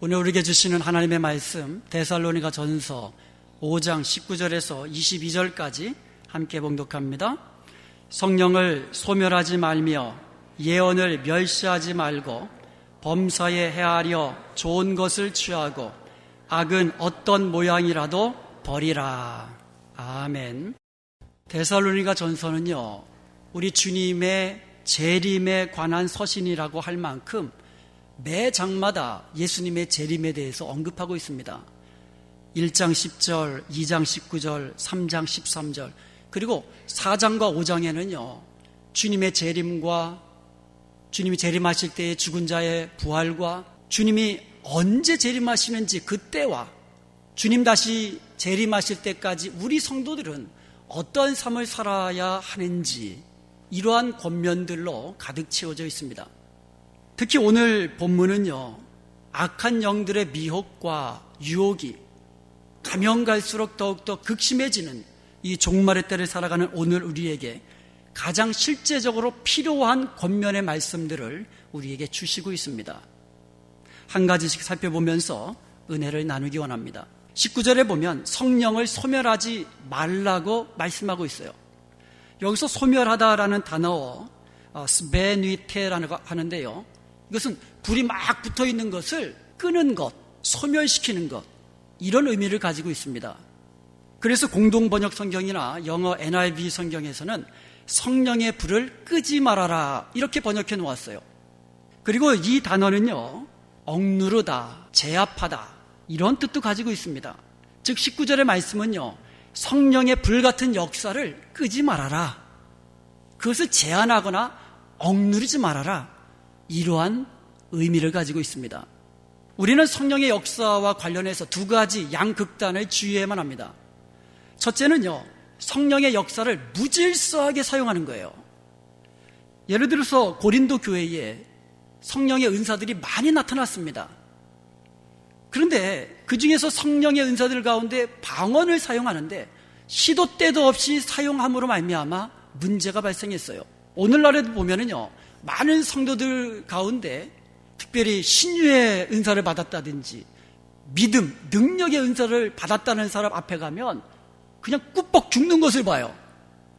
오늘 우리에게 주시는 하나님의 말씀 데살로니가 전서 5장 19절에서 22절까지 함께 봉독합니다. 성령을 소멸하지 말며 예언을 멸시하지 말고 범사에 헤아려 좋은 것을 취하고 악은 어떤 모양이라도 버리라. 아멘. 데살로니가 전서는요, 우리 주님의 재림에 관한 서신이라고 할 만큼 매 장마다 예수님의 재림에 대해서 언급하고 있습니다. 1장 10절, 2장 19절, 3장 13절, 그리고 4장과 5장에는요 주님의 재림과 주님이 재림하실 때의 죽은 자의 부활과 주님이 언제 재림하시는지 그때와 주님 다시 재림하실 때까지 우리 성도들은 어떤 삶을 살아야 하는지 이러한 권면들로 가득 채워져 있습니다. 특히 오늘 본문은요, 악한 영들의 미혹과 유혹이 가면 갈수록 더욱더 극심해지는 이 종말의 때를 살아가는 오늘 우리에게 가장 실제적으로 필요한 권면의 말씀들을 우리에게 주시고 있습니다. 한 가지씩 살펴보면서 은혜를 나누기 원합니다. 19절에 보면 성령을 소멸하지 말라고 말씀하고 있어요. 여기서 소멸하다라는 단어 스베뉘테라고 하는데요, 이것은 불이 막 붙어있는 것을 끄는 것, 소멸시키는 것, 이런 의미를 가지고 있습니다. 그래서 공동번역 성경이나 영어 NIV 성경에서는 성령의 불을 끄지 말아라 이렇게 번역해 놓았어요. 그리고 이 단어는요, 억누르다, 제압하다 이런 뜻도 가지고 있습니다. 즉 19절의 말씀은요, 성령의 불 같은 역사를 끄지 말아라, 그것을 제한하거나 억누르지 말아라, 이러한 의미를 가지고 있습니다. 우리는 성령의 역사와 관련해서 두 가지 양극단을 주의해야만 합니다. 첫째는요, 성령의 역사를 무질서하게 사용하는 거예요. 예를 들어서 고린도 교회에 성령의 은사들이 많이 나타났습니다. 그런데 그 중에서 성령의 은사들 가운데 방언을 사용하는데 시도 때도 없이 사용함으로 말미암아 문제가 발생했어요. 오늘날에도 보면은요, 많은 성도들 가운데 특별히 신유의 은사를 받았다든지 믿음, 능력의 은사를 받았다는 사람 앞에 가면 그냥 꾸벅 죽는 것을 봐요.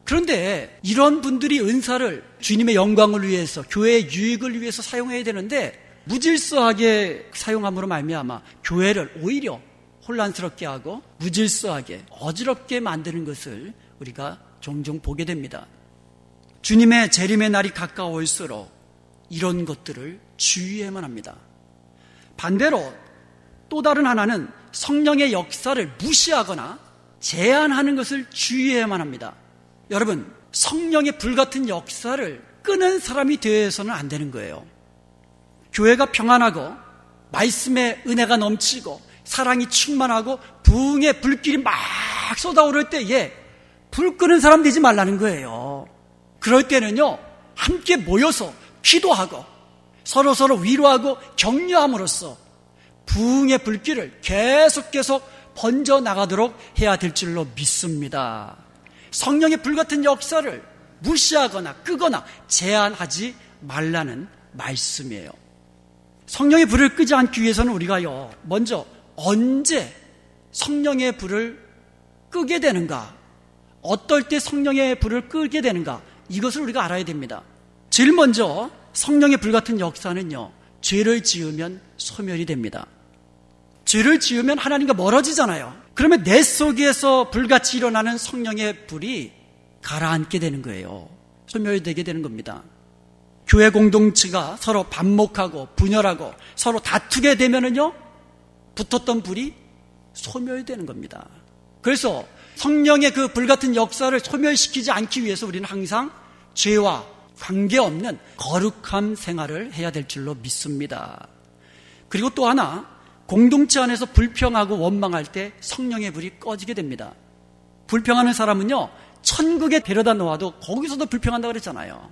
그런데 이런 분들이 은사를 주님의 영광을 위해서, 교회의 유익을 위해서 사용해야 되는데 무질서하게 사용함으로 말미암아 교회를 오히려 혼란스럽게 하고 무질서하게 어지럽게 만드는 것을 우리가 종종 보게 됩니다. 주님의 재림의 날이 가까울수록 이런 것들을 주의해야만 합니다. 반대로 또 다른 하나는 성령의 역사를 무시하거나 제한하는 것을 주의해야만 합니다. 여러분, 성령의 불같은 역사를 끄는 사람이 되어서는 안 되는 거예요. 교회가 평안하고 말씀의 은혜가 넘치고 사랑이 충만하고 부흥의 불길이 막 쏟아오를 때에 불 끄는 사람 되지 말라는 거예요. 그럴 때는요, 함께 모여서 기도하고 서로 위로하고 격려함으로써 부흥의 불길을 계속 번져나가도록 해야 될 줄로 믿습니다. 성령의 불같은 역사를 무시하거나 끄거나 제한하지 말라는 말씀이에요. 성령의 불을 끄지 않기 위해서는 우리가요, 먼저 언제 성령의 불을 끄게 되는가, 어떨 때 성령의 불을 끄게 되는가, 이것을 우리가 알아야 됩니다. 제일 먼저 성령의 불 같은 역사는요, 죄를 지으면 소멸이 됩니다. 죄를 지으면 하나님과 멀어지잖아요. 그러면 내 속에서 불같이 일어나는 성령의 불이 가라앉게 되는 거예요. 소멸되게 되는 겁니다. 교회 공동체가 서로 반목하고 분열하고 서로 다투게 되면은요, 붙었던 불이 소멸되는 겁니다. 그래서 성령의 그 불같은 역사를 소멸시키지 않기 위해서 우리는 항상 죄와 관계없는 거룩한 생활을 해야 될 줄로 믿습니다. 그리고 또 하나, 공동체 안에서 불평하고 원망할 때 성령의 불이 꺼지게 됩니다. 불평하는 사람은요, 천국에 데려다 놓아도 거기서도 불평한다고 그랬잖아요.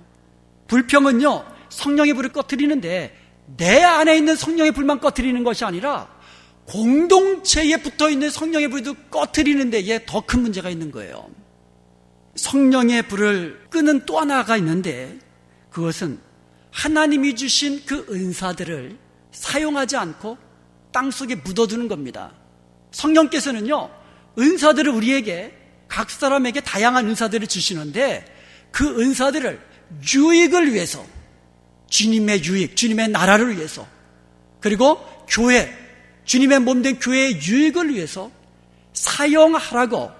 불평은요, 성령의 불을 꺼뜨리는데 내 안에 있는 성령의 불만 꺼뜨리는 것이 아니라 공동체에 붙어있는 성령의 불도 꺼뜨리는 데에 더 큰 문제가 있는 거예요. 성령의 불을 끄는 또 하나가 있는데, 그것은 하나님이 주신 그 은사들을 사용하지 않고 땅속에 묻어두는 겁니다. 성령께서는요, 은사들을 우리에게, 각 사람에게 다양한 은사들을 주시는데 그 은사들을 유익을 위해서, 주님의 유익, 주님의 나라를 위해서, 그리고 교회, 주님의 몸된 교회의 유익을 위해서 사용하라고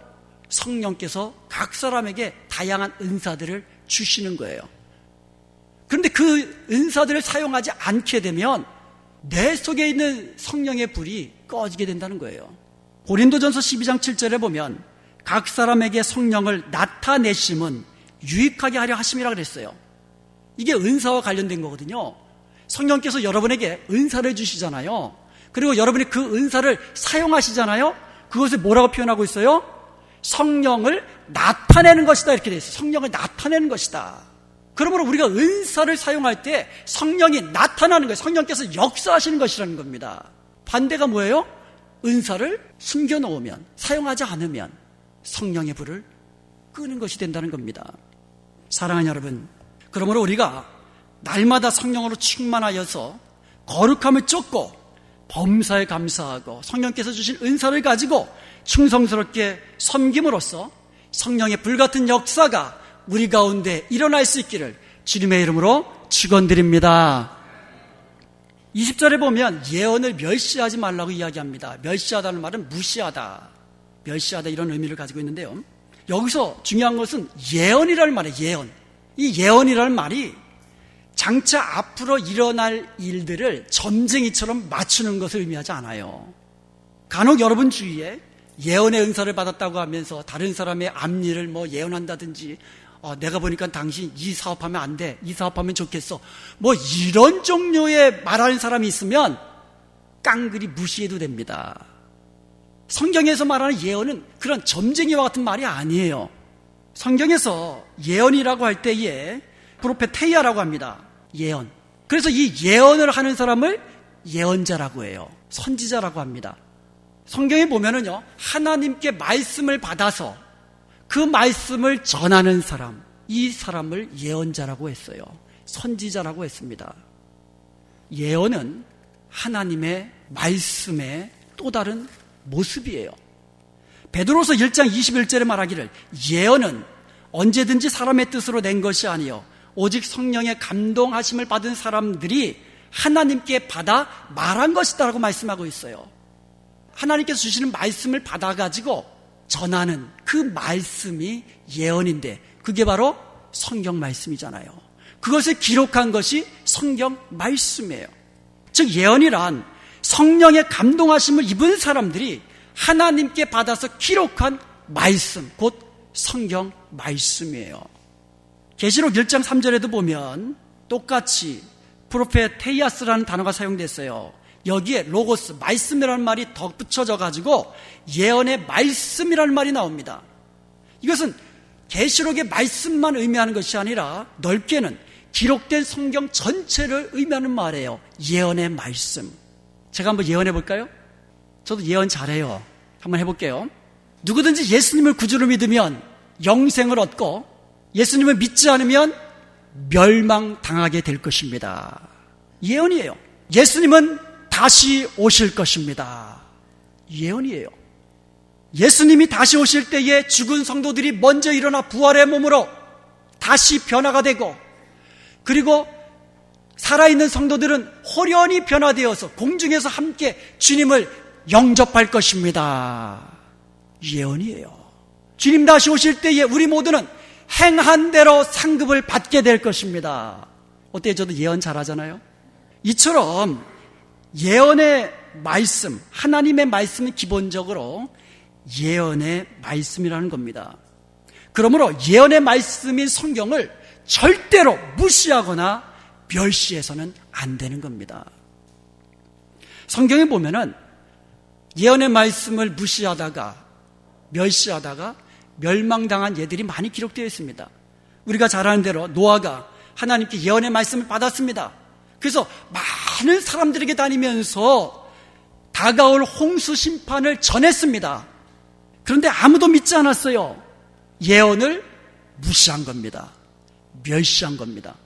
성령께서 각 사람에게 다양한 은사들을 주시는 거예요. 그런데 그 은사들을 사용하지 않게 되면 내 속에 있는 성령의 불이 꺼지게 된다는 거예요. 고린도전서 12장 7절에 보면 각 사람에게 성령을 나타내심은 유익하게 하려 하심이라 그랬어요. 이게 은사와 관련된 거거든요. 성령께서 여러분에게 은사를 주시잖아요. 그리고 여러분이 그 은사를 사용하시잖아요. 그것을 뭐라고 표현하고 있어요? 성령을 나타내는 것이다, 이렇게 되어 있어요. 성령을 나타내는 것이다. 그러므로 우리가 은사를 사용할 때 성령이 나타나는 거예요. 성령께서 역사하시는 것이라는 겁니다. 반대가 뭐예요? 은사를 숨겨놓으면, 사용하지 않으면 성령의 불을 끄는 것이 된다는 겁니다. 사랑하는 여러분, 그러므로 우리가 날마다 성령으로 충만하여서 거룩함을 쫓고 범사에 감사하고 성령께서 주신 은사를 가지고 충성스럽게 섬김으로써 성령의 불같은 역사가 우리 가운데 일어날 수 있기를 주님의 이름으로 축원드립니다. 20절에 보면 예언을 멸시하지 말라고 이야기합니다. 멸시하다는 말은 무시하다, 멸시하다, 이런 의미를 가지고 있는데요, 여기서 중요한 것은 예언이라는 말이에요. 예언. 이 예언이라는 말이 장차 앞으로 일어날 일들을 점쟁이처럼 맞추는 것을 의미하지 않아요. 간혹 여러분 주위에 예언의 은사를 받았다고 하면서 다른 사람의 앞일을 예언한다든지, 내가 보니까 당신 이 사업하면 안 돼, 이 사업하면 좋겠어, 이런 종류의 말하는 사람이 있으면 깡그리 무시해도 됩니다. 성경에서 말하는 예언은 그런 점쟁이와 같은 말이 아니에요. 성경에서 예언이라고 할 때에 프로페테이아라고 합니다. 예언. 그래서 이 예언을 하는 사람을 예언자라고 해요. 선지자라고 합니다. 성경에 보면은요, 하나님께 말씀을 받아서 그 말씀을 전하는 사람, 이 사람을 예언자라고 했어요. 선지자라고 했습니다. 예언은 하나님의 말씀의 또 다른 모습이에요. 베드로서 1장 21절에 말하기를 예언은 언제든지 사람의 뜻으로 낸 것이 아니요 오직 성령의 감동하심을 받은 사람들이 하나님께 받아 말한 것이다 라고 말씀하고 있어요. 하나님께서 주시는 말씀을 받아가지고 전하는 그 말씀이 예언인데 그게 바로 성경 말씀이잖아요. 그것을 기록한 것이 성경 말씀이에요. 즉 예언이란 성령의 감동하심을 입은 사람들이 하나님께 받아서 기록한 말씀, 곧 성경 말씀이에요. 계시록 1장 3절에도 보면 똑같이 프로페테이아스라는 단어가 사용됐어요. 여기에 로고스, 말씀이라는 말이 덧붙여져 가지고 예언의 말씀이라는 말이 나옵니다. 이것은 계시록의 말씀만 의미하는 것이 아니라 넓게는 기록된 성경 전체를 의미하는 말이에요. 예언의 말씀. 제가 한번 예언해 볼까요? 저도 예언 잘해요. 한번 해볼게요. 누구든지 예수님을 구주로 믿으면 영생을 얻고 예수님을 믿지 않으면 멸망당하게 될 것입니다. 예언이에요. 예수님은 다시 오실 것입니다. 예언이에요. 예수님이 다시 오실 때에 죽은 성도들이 먼저 일어나 부활의 몸으로 다시 변화가 되고, 그리고 살아있는 성도들은 호련히 변화되어서 공중에서 함께 주님을 영접할 것입니다. 예언이에요. 주님 다시 오실 때에 우리 모두는 행한 대로 상급을 받게 될 것입니다. 어때요? 저도 예언 잘하잖아요. 이처럼 예언의 말씀, 하나님의 말씀은 기본적으로 예언의 말씀이라는 겁니다. 그러므로 예언의 말씀인 성경을 절대로 무시하거나 멸시해서는 안 되는 겁니다. 성경에 보면은 예언의 말씀을 무시하다가 멸시하다가 멸망당한 예들이 많이 기록되어 있습니다. 우리가 잘 아는 대로 노아가 하나님께 예언의 말씀을 받았습니다. 그래서 많은 사람들에게 다니면서 다가올 홍수 심판을 전했습니다. 그런데 아무도 믿지 않았어요. 예언을 무시한 겁니다. 멸시한 겁니다.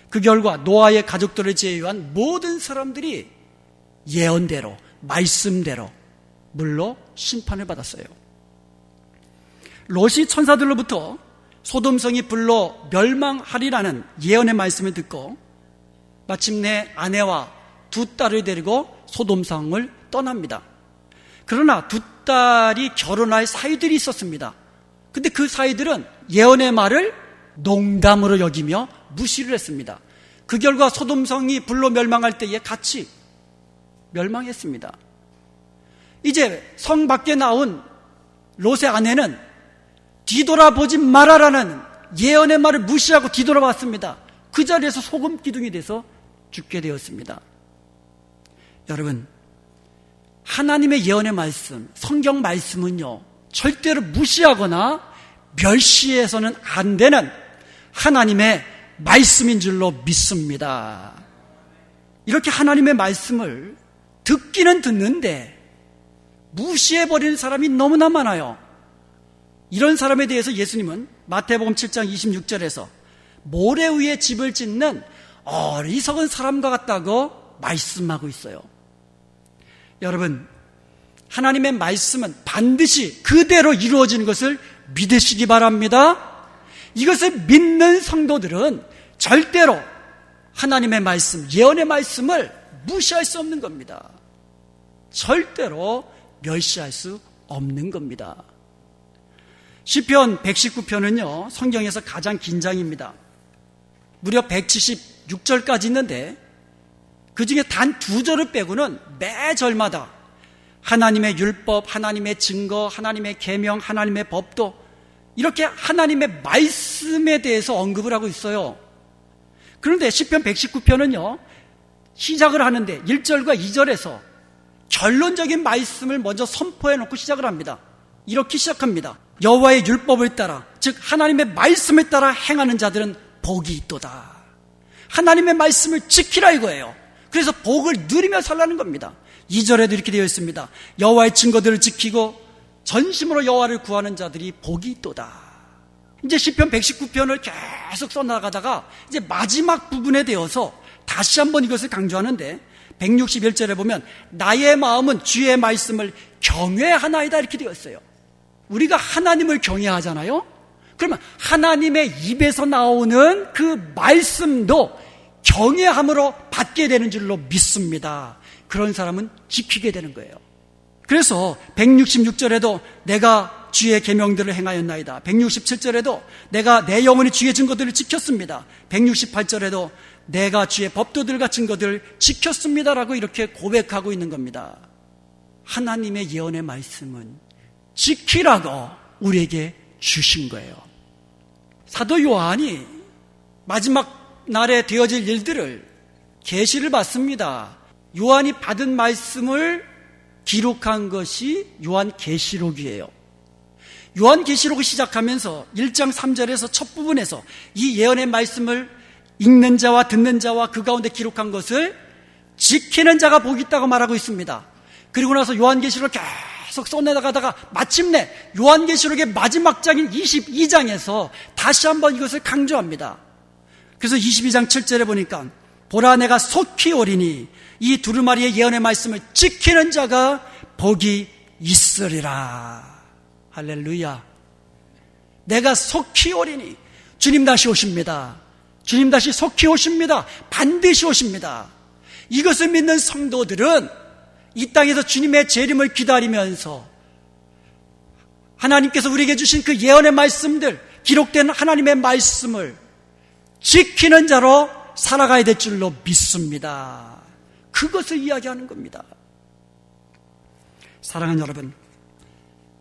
그 결과 노아의 가족들을 제외한 모든 사람들이 예언대로 말씀대로 물로 심판을 받았어요. 롯이 천사들로부터 소돔성이 불로 멸망하리라는 예언의 말씀을 듣고 마침내 아내와 두 딸을 데리고 소돔성을 떠납니다. 그러나 두 딸이 결혼할 사이들이 있었습니다. 근데 그 사이들은 예언의 말을 농담으로 여기며 무시를 했습니다. 그 결과 소돔성이 불로 멸망할 때에 같이 멸망했습니다. 이제 성 밖에 나온 롯의 아내는 뒤돌아보지 말아라는 예언의 말을 무시하고 뒤돌아봤습니다. 그 자리에서 소금 기둥이 돼서 죽게 되었습니다. 여러분, 하나님의 예언의 말씀, 성경 말씀은요, 절대로 무시하거나 멸시해서는 안 되는 하나님의 말씀인 줄로 믿습니다. 이렇게 하나님의 말씀을 듣기는 듣는데 무시해버리는 사람이 너무나 많아요. 이런 사람에 대해서 예수님은 마태복음 7장 26절에서 모래 위에 집을 짓는 어리석은 사람과 같다고 말씀하고 있어요. 여러분, 하나님의 말씀은 반드시 그대로 이루어지는 것을 믿으시기 바랍니다. 이것을 믿는 성도들은 절대로 하나님의 말씀, 예언의 말씀을 무시할 수 없는 겁니다. 절대로 멸시할 수 없는 겁니다. 시편 119편은요, 성경에서 가장 긴 장입니다. 무려 176절까지 있는데 그 중에 단 2절을 빼고는 매 절마다 하나님의 율법, 하나님의 증거, 하나님의 계명, 하나님의 법도 이렇게 하나님의 말씀에 대해서 언급을 하고 있어요. 그런데 시편 119편은요, 시작을 하는데 1절과 2절에서 결론적인 말씀을 먼저 선포해 놓고 시작을 합니다. 이렇게 시작합니다. 여호와의 율법을 따라, 즉 하나님의 말씀을 따라 행하는 자들은 복이 있도다. 하나님의 말씀을 지키라 이거예요. 그래서 복을 누리며 살라는 겁니다. 2절에도 이렇게 되어 있습니다. 여호와의 증거들을 지키고 전심으로 여호와를 구하는 자들이 복이 있도다. 이제 시편 119편을 계속 써나가다가 이제 마지막 부분에 대어서 다시 한번 이것을 강조하는데 161절에 보면 나의 마음은 주의 말씀을 경외하나이다 이렇게 되어 있어요. 우리가 하나님을 경외하잖아요. 그러면 하나님의 입에서 나오는 그 말씀도 경외함으로 받게 되는 줄로 믿습니다. 그런 사람은 지키게 되는 거예요. 그래서 166절에도 내가 주의 계명들을 행하였나이다. 167절에도 내가 내 영혼이 주의 증거들을 지켰습니다. 168절에도 내가 주의 법도들과 증거들을 지켰습니다라고 이렇게 고백하고 있는 겁니다. 하나님의 예언의 말씀은 지키라고 우리에게 주신 거예요. 사도 요한이 마지막 날에 되어질 일들을 계시를 받습니다. 요한이 받은 말씀을 기록한 것이 요한계시록이에요. 요한계시록을 시작하면서 1장 3절에서 첫 부분에서 이 예언의 말씀을 읽는 자와 듣는 자와 그 가운데 기록한 것을 지키는 자가 복이 있다고 말하고 있습니다. 그리고 나서 요한계시록을 계속 써내다가다가 마침내 요한계시록의 마지막 장인 22장에서 다시 한번 이것을 강조합니다. 그래서 22장 7절에 보니까 보라 내가 속히 오리니 이 두루마리의 예언의 말씀을 지키는 자가 복이 있으리라. 할렐루야. 내가 속히 오리니 주님 다시 오십니다. 주님 다시 속히 오십니다. 반드시 오십니다. 이것을 믿는 성도들은 이 땅에서 주님의 재림을 기다리면서 하나님께서 우리에게 주신 그 예언의 말씀들, 기록된 하나님의 말씀을 지키는 자로 살아가야 될 줄로 믿습니다. 그것을 이야기하는 겁니다. 사랑하는 여러분,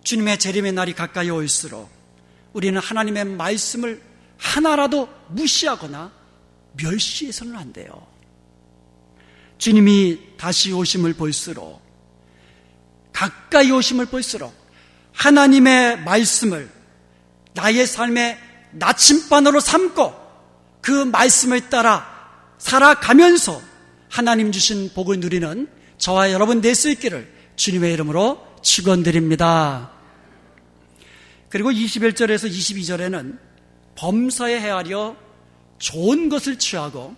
주님의 재림의 날이 가까이 올수록 우리는 하나님의 말씀을 하나라도 무시하거나 멸시해서는 안 돼요. 주님이 다시 오심을 볼수록, 가까이 오심을 볼수록 하나님의 말씀을 나의 삶의 나침반으로 삼고 그 말씀을 따라 살아가면서 하나님 주신 복을 누리는 저와 여러분 될 수 있기를 주님의 이름으로 축원드립니다. 그리고 21절에서 22절에는 범사에 헤아려 좋은 것을 취하고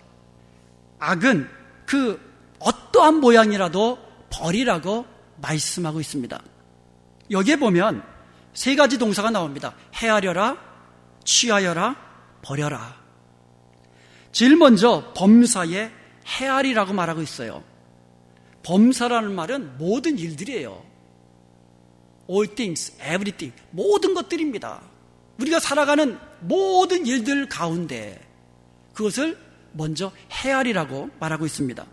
악은 그 어떠한 모양이라도 버리라고 말씀하고 있습니다. 여기에 보면 세 가지 동사가 나옵니다. 헤아려라, 취하여라, 버려라. 제일 먼저 범사에 헤아리라고 말하고 있어요. 범사라는 말은 모든 일들이에요. All things, everything, 모든 것들입니다. 우리가 살아가는 모든 일들 가운데 그것을 먼저 헤아리라고 말하고 있습니다.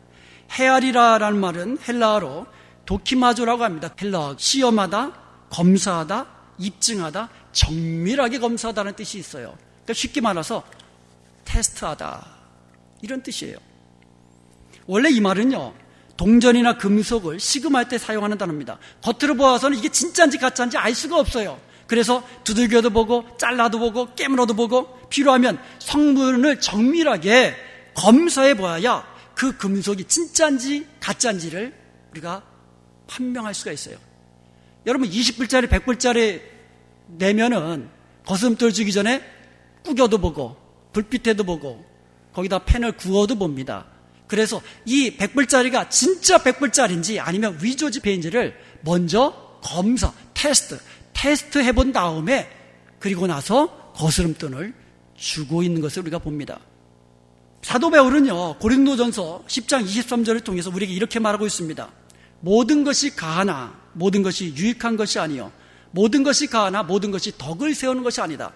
헤아리라라는 말은 헬라어로 도키마조라고 합니다. 헬라어 시험하다, 검사하다, 입증하다, 정밀하게 검사하다는 뜻이 있어요. 그러니까 쉽게 말해서 테스트하다 이런 뜻이에요. 원래 이 말은요, 동전이나 금속을 시금할 때 사용하는 단어입니다. 겉으로 보아서는 이게 진짜인지 가짜인지 알 수가 없어요. 그래서 두들겨도 보고 잘라도 보고 깨물어도 보고 필요하면 성분을 정밀하게 검사해 보아야 그 금속이 진짜인지 가짜인지를 우리가 판명할 수가 있어요. 여러분 20불짜리 100불짜리 내면은 거스름돌 주기 전에 구겨도 보고 불빛에도 보고 거기다 펜을 구워도 봅니다. 그래서 이 100불짜리가 진짜 100불짜리인지 아니면 위조지폐인지를 먼저 검사, 테스트 해본 다음에 그리고 나서 거스름돈을 주고 있는 것을 우리가 봅니다. 사도 바울은요, 고린도전서 10장 23절을 통해서 우리에게 이렇게 말하고 있습니다. 모든 것이 가하나 모든 것이 유익한 것이 아니요 모든 것이 가하나 모든 것이 덕을 세우는 것이 아니다.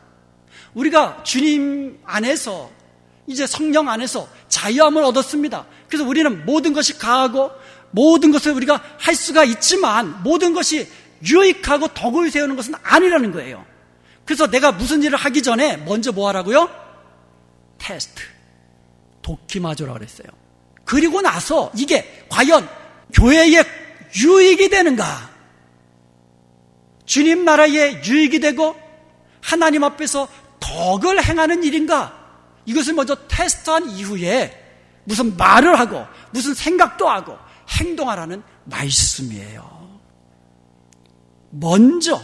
우리가 주님 안에서 이제 성령 안에서 자유함을 얻었습니다. 그래서 우리는 모든 것이 가하고 모든 것을 우리가 할 수가 있지만 모든 것이 유익하고 덕을 세우는 것은 아니라는 거예요. 그래서 내가 무슨 일을 하기 전에 먼저 뭐 하라고요? 테스트, 도키마조라고 그랬어요. 그리고 나서 이게 과연 교회에 유익이 되는가? 주님 나라에 유익이 되고 하나님 앞에서 덕을 행하는 일인가? 이것을 먼저 테스트한 이후에 무슨 말을 하고 무슨 생각도 하고 행동하라는 말씀이에요. 먼저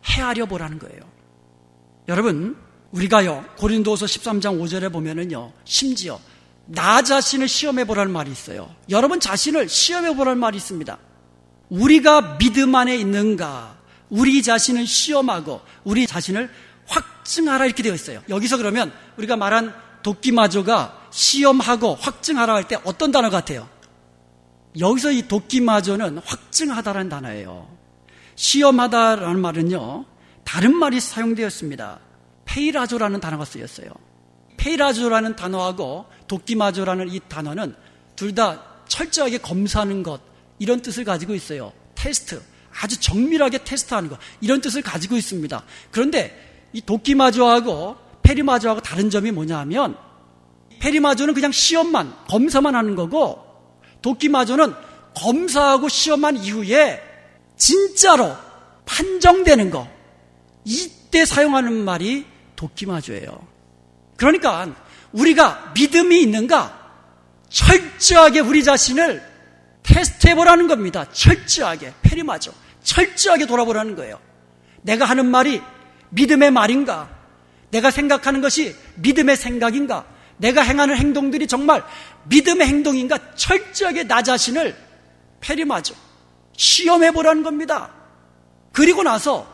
헤아려 보라는 거예요. 여러분, 우리가요 고린도서 13장 5절에 보면은요, 심지어 나 자신을 시험해 보라는 말이 있어요. 여러분 자신을 시험해 보라는 말이 있습니다. 우리가 믿음 안에 있는가, 우리 자신을 시험하고 우리 자신을 확증하라 이렇게 되어 있어요. 여기서 그러면 우리가 말한 도끼마조가 시험하고 확증하라 할 때 어떤 단어 같아요? 여기서 이 도끼마조는 확증하다라는 단어예요. 시험하다라는 말은요, 다른 말이 사용되었습니다. 페이라조라는 단어가 쓰였어요. 페이라조라는 단어하고 도끼마조라는 이 단어는 둘 다 철저하게 검사하는 것, 이런 뜻을 가지고 있어요. 테스트, 아주 정밀하게 테스트하는 것, 이런 뜻을 가지고 있습니다. 그런데 이 도끼마조하고 페리마조하고 다른 점이 뭐냐 하면, 페리마조는 그냥 시험만, 검사만 하는 거고, 도끼마조는 검사하고 시험한 이후에 진짜로 판정되는 거, 이때 사용하는 말이 도끼마조예요. 그러니까 우리가 믿음이 있는가 철저하게 우리 자신을 테스트해보라는 겁니다. 철저하게, 페리마조, 철저하게 돌아보라는 거예요. 내가 하는 말이 믿음의 말인가? 내가 생각하는 것이 믿음의 생각인가? 내가 행하는 행동들이 정말 믿음의 행동인가? 철저하게 나 자신을 페리마조, 시험해보라는 겁니다. 그리고 나서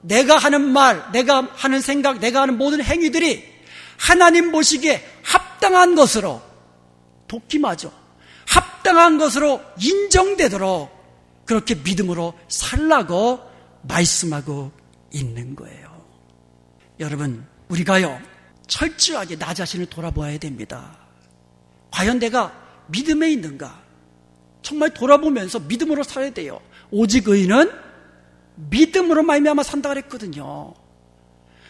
내가 하는 말, 내가 하는 생각, 내가 하는 모든 행위들이 하나님 보시기에 합당한 것으로, 도끼마조, 합당한 것으로 인정되도록 그렇게 믿음으로 살라고 말씀하고 있는 거예요. 여러분, 우리가요 철저하게 나 자신을 돌아보아야 됩니다. 과연 내가 믿음에 있는가? 정말 돌아보면서 믿음으로 살아야 돼요. 오직 의인은 믿음으로 말미암아 산다 그랬거든요.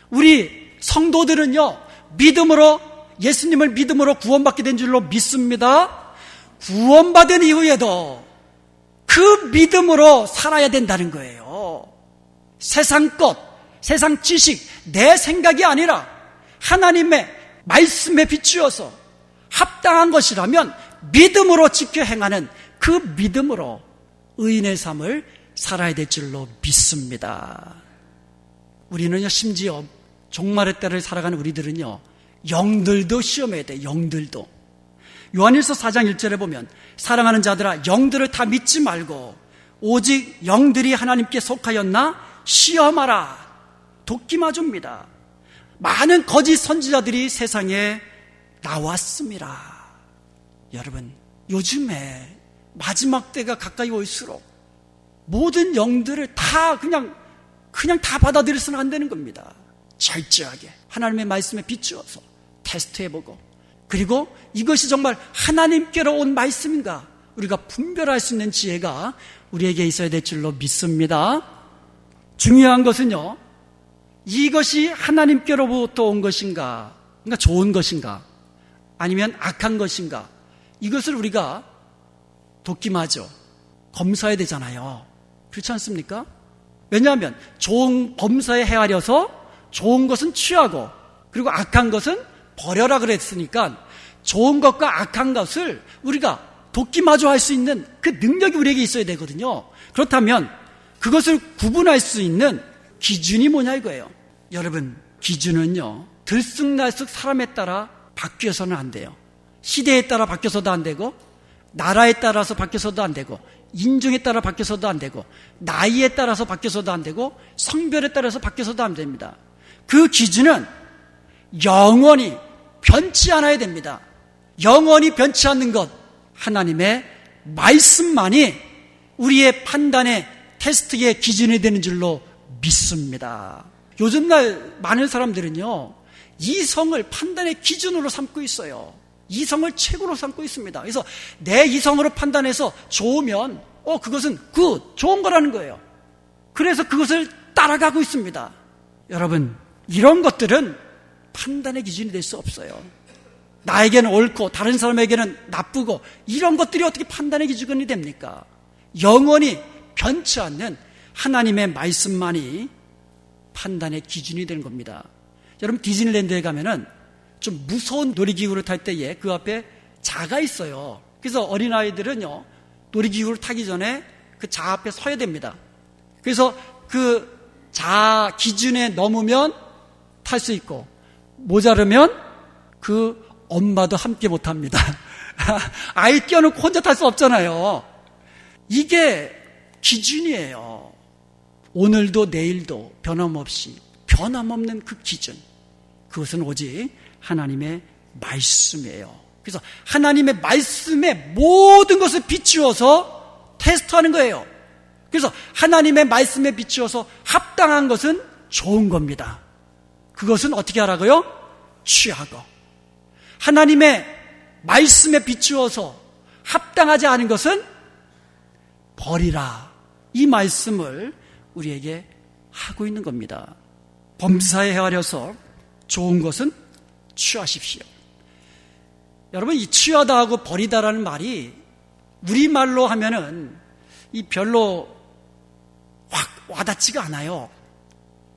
우리 성도들은요, 믿음으로, 예수님을 믿음으로 구원받게 된 줄로 믿습니다. 구원받은 이후에도 그 믿음으로 살아야 된다는 거예요. 세상 것, 세상 지식, 내 생각이 아니라 하나님의 말씀에 비추어서 합당한 것이라면 믿음으로 지켜 행하는 그 믿음으로 의인의 삶을 살아야 될 줄로 믿습니다. 우리는요, 심지어 종말의 때를 살아가는 우리들은요, 영들도 시험해야 돼요. 영들도. 요한일서 4장 1절에 보면 사랑하는 자들아 영들을 다 믿지 말고 오직 영들이 하나님께 속하였나 시험하라. 도끼마줍니다. 많은 거짓 선지자들이 세상에 나왔습니다. 여러분, 요즘에 마지막 때가 가까이 올수록 모든 영들을 다 그냥 다 받아들여서는 안 되는 겁니다. 철저하게 하나님의 말씀에 비추어서 테스트해보고, 그리고 이것이 정말 하나님께로 온 말씀인가 우리가 분별할 수 있는 지혜가 우리에게 있어야 될 줄로 믿습니다. 중요한 것은요, 이것이 하나님께로부터 온 것인가, 그러니까 좋은 것인가 아니면 악한 것인가, 이것을 우리가 도끼마저 검사해야 되잖아요. 그렇지 않습니까? 왜냐하면 좋은 검사에 헤아려서 좋은 것은 취하고 그리고 악한 것은 버려라 그랬으니까 좋은 것과 악한 것을 우리가 도끼마저 할 수 있는 그 능력이 우리에게 있어야 되거든요. 그렇다면 그것을 구분할 수 있는 기준이 뭐냐 이거예요. 여러분, 기준은요, 들쑥날쑥 사람에 따라 바뀌어서는 안 돼요. 시대에 따라 바뀌어서도 안 되고, 나라에 따라서 바뀌어서도 안 되고, 인종에 따라 바뀌어서도 안 되고, 나이에 따라서 바뀌어서도 안 되고, 성별에 따라서 바뀌어서도 안 됩니다. 그 기준은 영원히 변치 않아야 됩니다. 영원히 변치 않는 것, 하나님의 말씀만이 우리의 판단의 테스트의 기준이 되는 줄로 믿습니다. 요즘날 많은 사람들은요, 이성을 판단의 기준으로 삼고 있어요. 이성을 최고로 삼고 있습니다. 그래서 내 이성으로 판단해서 좋으면 그것은 좋은 거라는 거예요. 그래서 그것을 따라가고 있습니다. 여러분, 이런 것들은 판단의 기준이 될 수 없어요. 나에게는 옳고 다른 사람에게는 나쁘고 이런 것들이 어떻게 판단의 기준이 됩니까? 영원히 변치 않는 하나님의 말씀만이 판단의 기준이 되는 겁니다. 여러분, 디즈니랜드에 가면은 좀 무서운 놀이기구를 탈 때에 그 앞에 자가 있어요. 그래서 어린아이들은요, 놀이기구를 타기 전에 그 자 앞에 서야 됩니다. 그래서 그 자 기준에 넘으면 탈 수 있고, 모자르면 그 엄마도 함께 못 합니다. 아이 껴놓고 혼자 탈 수 없잖아요. 이게 기준이에요. 오늘도 내일도 변함없이 변함없는 그 기준, 그것은 오직 하나님의 말씀이에요. 그래서 하나님의 말씀에 모든 것을 비추어서 테스트하는 거예요. 그래서 하나님의 말씀에 비추어서 합당한 것은 좋은 겁니다. 그것은 어떻게 하라고요? 취하고, 하나님의 말씀에 비추어서 합당하지 않은 것은 버리라. 이 말씀을 우리에게 하고 있는 겁니다. 범사에 헤아려서 좋은 것은 취하십시오. 여러분, 이 취하다 하고 버리다라는 말이 우리말로 하면은 이 별로 확 와닿지가 않아요.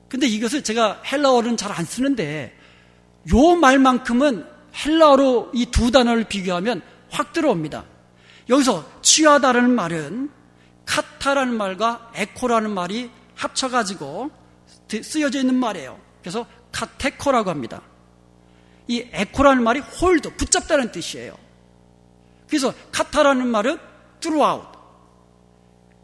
근데 이것을 제가 헬라어는 잘 안 쓰는데 요 말만큼은 헬라어로 이 두 단어를 비교하면 확 들어옵니다. 여기서 취하다라는 말은 카타라는 말과 에코라는 말이 합쳐가지고 쓰여져 있는 말이에요. 그래서 카테코라고 합니다. 이 에코라는 말이 홀드, 붙잡다는 뜻이에요. 그래서 카타라는 말은 throughout.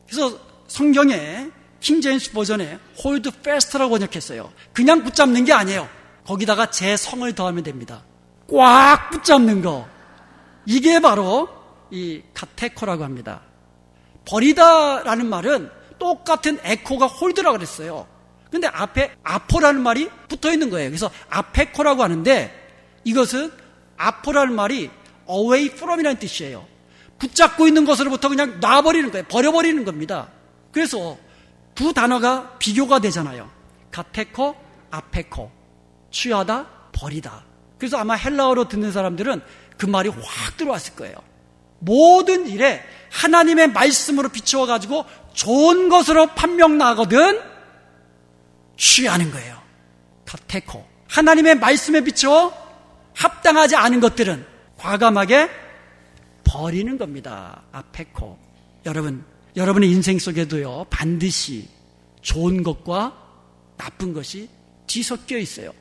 그래서 성경에 킹제임스 버전에 hold fast라고 번역했어요. 그냥 붙잡는 게 아니에요. 거기다가 제 성을 더하면 됩니다. 꽉 붙잡는 거. 이게 바로 이 카테코라고 합니다. 버리다라는 말은 똑같은 에코가 홀드라고 그랬어요. 근데 앞에 아포라는 말이 붙어 있는 거예요. 그래서 아페코라고 하는데 이것은 아포라는 말이 away from이라는 뜻이에요. 붙잡고 있는 것으로부터 그냥 놔버리는 거예요. 버려버리는 겁니다. 그래서 두 단어가 비교가 되잖아요. 카테코, 아페코. 취하다, 버리다. 그래서 아마 헬라어로 듣는 사람들은 그 말이 확 들어왔을 거예요. 모든 일에 하나님의 말씀으로 비추어가지고 좋은 것으로 판명 나거든 취하는 거예요. 카테코. 하나님의 말씀에 비추어 합당하지 않은 것들은 과감하게 버리는 겁니다. 아페코. 여러분의 인생 속에도요, 반드시 좋은 것과 나쁜 것이 뒤섞여 있어요.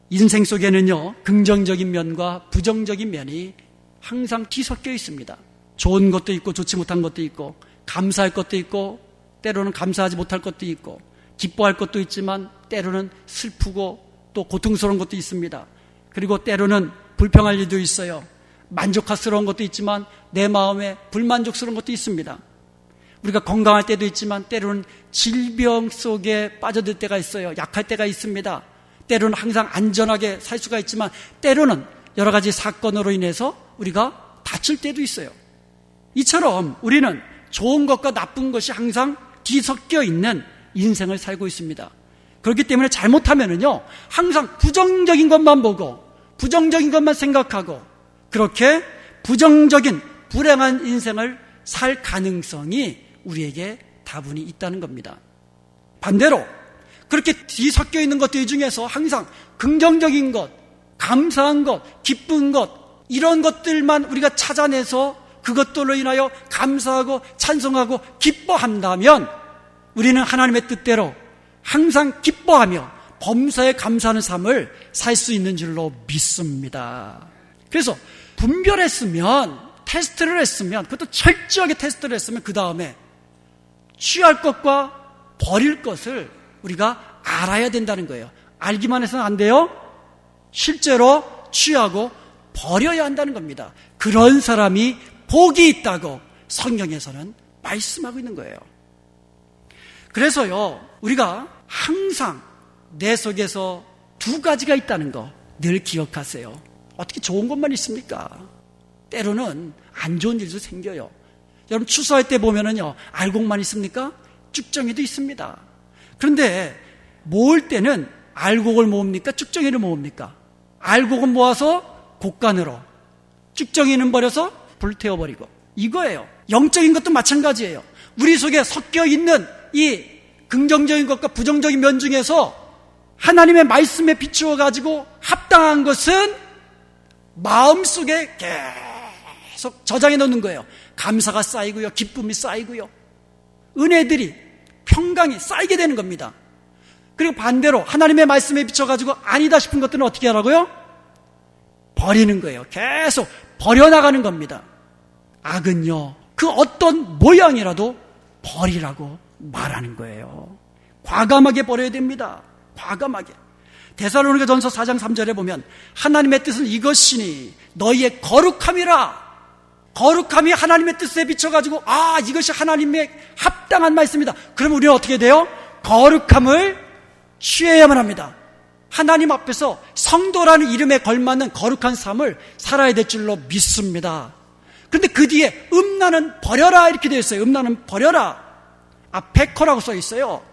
인생 속에는요, 긍정적인 면과 부정적인 면이 항상 뒤섞여 있습니다. 좋은 것도 있고 좋지 못한 것도 있고, 감사할 것도 있고 때로는 감사하지 못할 것도 있고, 기뻐할 것도 있지만 때로는 슬프고 또 고통스러운 것도 있습니다. 그리고 때로는 불평할 일도 있어요. 만족스러운 것도 있지만 내 마음에 불만족스러운 것도 있습니다. 우리가 건강할 때도 있지만 때로는 질병 속에 빠져들 때가 있어요. 약할 때가 있습니다. 때로는 항상 안전하게 살 수가 있지만 때로는 여러 가지 사건으로 인해서 우리가 다칠 때도 있어요. 이처럼 우리는 좋은 것과 나쁜 것이 항상 뒤섞여 있는 인생을 살고 있습니다. 그렇기 때문에 잘못하면은요, 항상 부정적인 것만 보고 부정적인 것만 생각하고 그렇게 부정적인 불행한 인생을 살 가능성이 우리에게 다분히 있다는 겁니다. 반대로 그렇게 뒤섞여 있는 것들 중에서 항상 긍정적인 것, 감사한 것, 기쁜 것, 이런 것들만 우리가 찾아내서 그것들로 인하여 감사하고 찬송하고 기뻐한다면 우리는 하나님의 뜻대로 항상 기뻐하며 범사에 감사하는 삶을 살 수 있는 줄로 믿습니다. 그래서 분별했으면, 테스트를 했으면, 그것도 철저하게 테스트를 했으면 그 다음에 취할 것과 버릴 것을 우리가 알아야 된다는 거예요. 알기만 해서는 안 돼요. 실제로 취하고 버려야 한다는 겁니다. 그런 사람이 복이 있다고 성경에서는 말씀하고 있는 거예요. 그래서요, 우리가 항상 내 속에서 두 가지가 있다는 거 늘 기억하세요. 어떻게 좋은 것만 있습니까? 때로는 안 좋은 일도 생겨요. 여러분 추수할 때 보면은요, 알곡만 있습니까? 쭉정이도 있습니다. 그런데 모을 때는 알곡을 모읍니까? 쭉정이를 모읍니까? 알곡은 모아서 곡간으로, 쭉정이는 버려서 불태워버리고, 이거예요. 영적인 것도 마찬가지예요. 우리 속에 섞여 있는 이 긍정적인 것과 부정적인 면 중에서 하나님의 말씀에 비추어 가지고 합당한 것은 마음속에 계속 저장해 놓는 거예요. 감사가 쌓이고요, 기쁨이 쌓이고요, 은혜들이, 평강이 쌓이게 되는 겁니다. 그리고 반대로 하나님의 말씀에 비춰 가지고 아니다 싶은 것들은 어떻게 하라고요? 버리는 거예요. 계속 버려나가는 겁니다. 악은요, 그 어떤 모양이라도 버리라고 말하는 거예요. 과감하게 버려야 됩니다. 과감하게. 데살로니가전서 4장 3절에 보면 하나님의 뜻은 이것이니 너희의 거룩함이라. 거룩함이 하나님의 뜻에 비춰가지고 이것이 하나님의 합당한 말씀이다. 그러면 우리는 어떻게 돼요? 거룩함을 취해야만 합니다. 하나님 앞에서 성도라는 이름에 걸맞는 거룩한 삶을 살아야 될 줄로 믿습니다. 그런데 그 뒤에 음란은 버려라 이렇게 되어 있어요. 음란은 버려라. 아페코라고 써 있어요.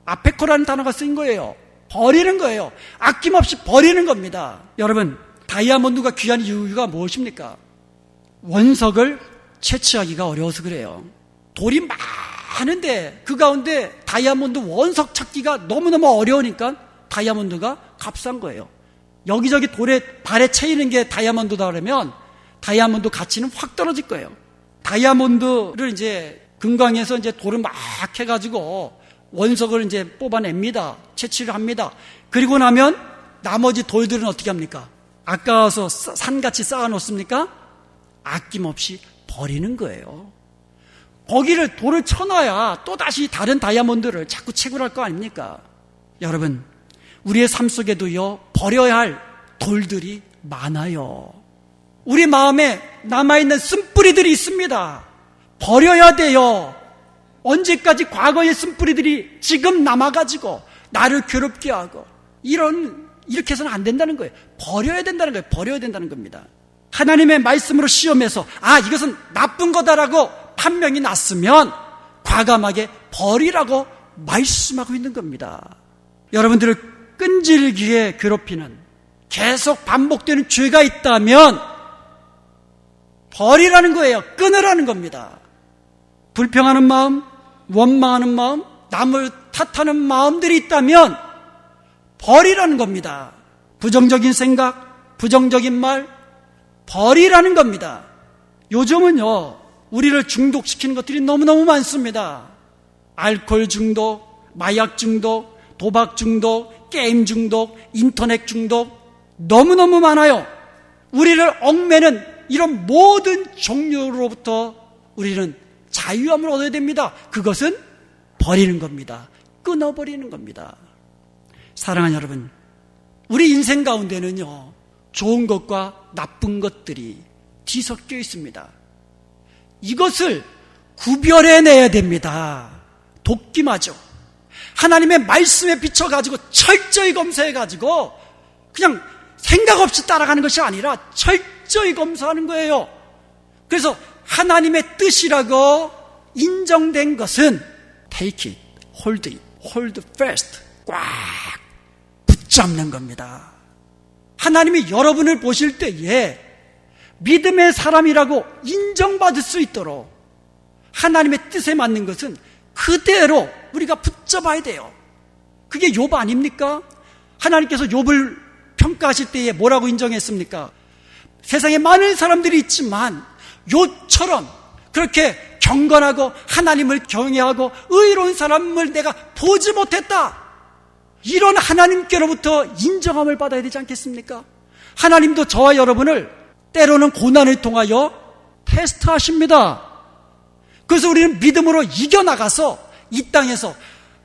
아페코라는 단어가 쓰인 거예요. 버리는 거예요. 아낌없이 버리는 겁니다. 여러분, 다이아몬드가 귀한 이유가 무엇입니까? 원석을 채취하기가 어려워서 그래요. 돌이 많은데 그 가운데 다이아몬드 원석 찾기가 너무너무 어려우니까 다이아몬드가 값싼 거예요. 여기저기 돌에 발에 채이는 게 다이아몬드다 그러면 다이아몬드 가치는 확 떨어질 거예요. 다이아몬드를 이제 금강에서 이제 돌을 막 해가지고 원석을 이제 뽑아냅니다. 채취를 합니다. 그리고 나면 나머지 돌들은 어떻게 합니까? 아까워서 산같이 쌓아놓습니까? 아낌없이 버리는 거예요. 거기를 돌을 쳐놔야 또다시 다른 다이아몬드를 자꾸 채굴할 거 아닙니까? 여러분, 우리의 삶 속에도요, 버려야 할 돌들이 많아요. 우리 마음에 남아있는 쓴뿌리들이 있습니다. 버려야 돼요. 언제까지 과거의 쓴뿌리들이 지금 남아가지고 나를 괴롭게 하고 이렇게 해서는 안 된다는 거예요. 버려야 된다는 거예요. 버려야 된다는 겁니다. 하나님의 말씀으로 시험해서 이것은 나쁜 거다라고 판명이 났으면 과감하게 버리라고 말씀하고 있는 겁니다. 여러분들을 끈질기게 괴롭히는, 계속 반복되는 죄가 있다면 버리라는 거예요. 끊으라는 겁니다. 불평하는 마음, 원망하는 마음, 남을 탓하는 마음들이 있다면 버리라는 겁니다. 부정적인 생각, 부정적인 말 버리라는 겁니다. 요즘은요, 우리를 중독시키는 것들이 너무너무 많습니다. 알코올 중독, 마약 중독, 도박 중독, 중독, 게임 중독, 인터넷 중독 너무너무 많아요. 우리를 얽매는 이런 모든 종류로부터 우리는 자유함을 얻어야 됩니다. 그것은 버리는 겁니다. 끊어버리는 겁니다. 사랑하는 여러분, 우리 인생 가운데는요, 좋은 것과 나쁜 것들이 뒤섞여 있습니다. 이것을 구별해내야 됩니다. 돕기마저 하나님의 말씀에 비춰가지고 철저히 검사해가지고 그냥 생각 없이 따라가는 것이 아니라 철저히 검사하는 거예요. 그래서 하나님의 뜻이라고 인정된 것은 take it, hold it, hold fast, 꽉 붙잡는 겁니다. 하나님이 여러분을 보실 때에 믿음의 사람이라고 인정받을 수 있도록 하나님의 뜻에 맞는 것은 그대로 우리가 붙잡아야 돼요. 그게 욥 아닙니까? 하나님께서 욥을 평가하실 때에 뭐라고 인정했습니까? 세상에 많은 사람들이 있지만 욥처럼 그렇게 경건하고 하나님을 경외하고 의로운 사람을 내가 보지 못했다. 이런 하나님께로부터 인정함을 받아야 되지 않겠습니까? 하나님도 저와 여러분을 때로는 고난을 통하여 테스트하십니다. 그래서 우리는 믿음으로 이겨나가서 이 땅에서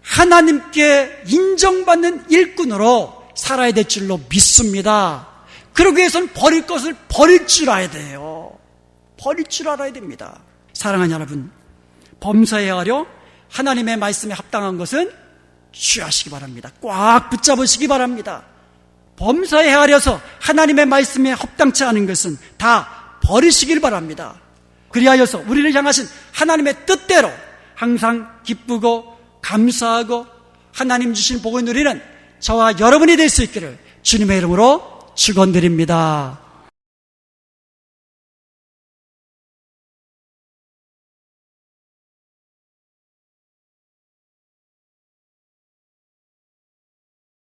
하나님께 인정받는 일꾼으로 살아야 될 줄로 믿습니다. 그러기 위해서는 버릴 것을 버릴 줄 알아야 돼요. 버릴 줄 알아야 됩니다. 사랑하는 여러분, 범사에 하려 하나님의 말씀에 합당한 것은 취하시기 바랍니다. 꽉 붙잡으시기 바랍니다. 범사에 하려서 하나님의 말씀에 합당치 않은 것은 다 버리시길 바랍니다. 그리하여서 우리를 향하신 하나님의 뜻대로 항상 기쁘고 감사하고 하나님 주신 복을 누리는 저와 여러분이 될 수 있기를 주님의 이름으로 축원드립니다.